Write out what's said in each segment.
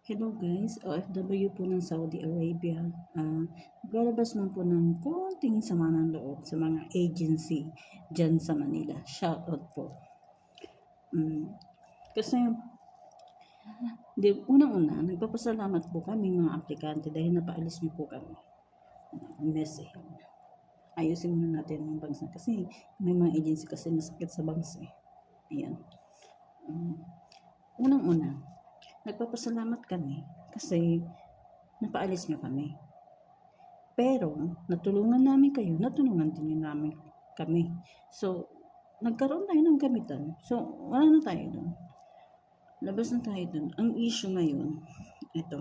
Hello guys, OFW po ng Saudi Arabia. Maglalabas man po ng konting sama ng loob sa mga agency dyan sa Manila. Shoutout po. Kasi, unang-una, nagpapasalamat po kami mga aplikante dahil napaalis niyo po kami. Message. Ayusin muna natin yung bangs na kasi may mga agency kasi nasakit sa bangs eh. Ayan. Unang-una, nagpapasalamat kami kasi napaalis nyo kami. Pero, natulungan namin kayo, natulungan din namin kami. So, nagkaroon tayo ng gamitan. So, wala na tayo dun. Labas na tayo dun. Ang issue ngayon, ito.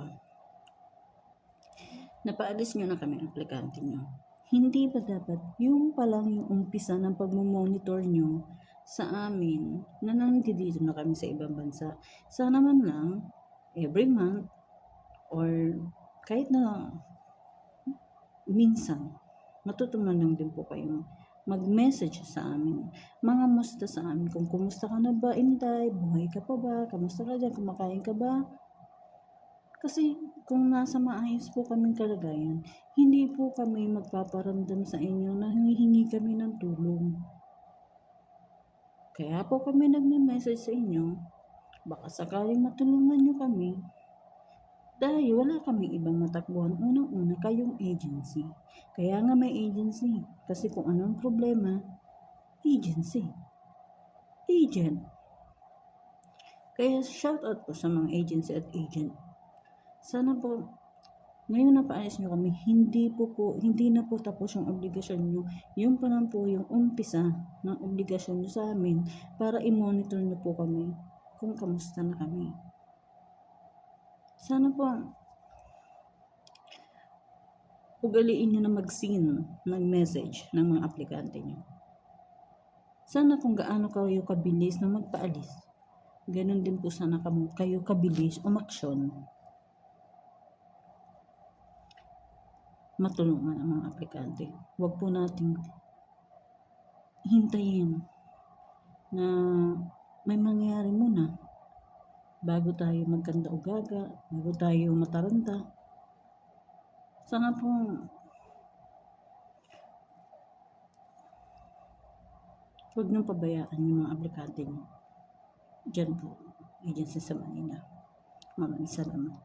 Napaalis nyo na kami, aplikante nyo. Hindi ba dapat yung palang yung umpisa ng pagmumonitor nyo sa amin na nandito na kami sa ibang bansa? Sana man lang, every month, or kahit na minsan, matutunan lang din po kayong mag-message sa amin. Mga musta sa amin. Kung kumusta ka na ba, Inday? Buhay ka pa ba? Kamusta ka dyan? Kumakain ka ba? Kasi kung nasa maayos po kaming kalagayan, hindi po kami magpaparamdam sa inyo na hinihingi kami ng tulong. Kaya po kami nagme-message sa inyo, baka sakaling matulungan nyo kami. Dahil wala kaming ibang matakbuhan. Unang-una, kayong agency. Kaya nga may agency. Kasi kung anong problema, agency. Agent. Kaya shout out po sa mga agency at agent. Sana po, ngayon na paalis nyo kami, hindi na po tapos yung obligasyon nyo. Yung pa lang po yung umpisa ng obligasyon nyo sa amin para i-monitor nyo po kami kung kamusta na kami. Sana po, ugaliin nyo na mag-seen ng message ng mga aplikante nyo. Sana kung gaano kayo kabilis na magpaalis, ganun din po sana kayo kabilis umaksyon. Matulungan ang mga aplikante. Huwag po nating hintayin na may mangyari muna bago tayo magkanda o gaga, bago tayo mataranta. Sana po huwag niyong pabayaan yung mga aplikante niyo. Diyan po, agency sa Manila. Maraming salamat.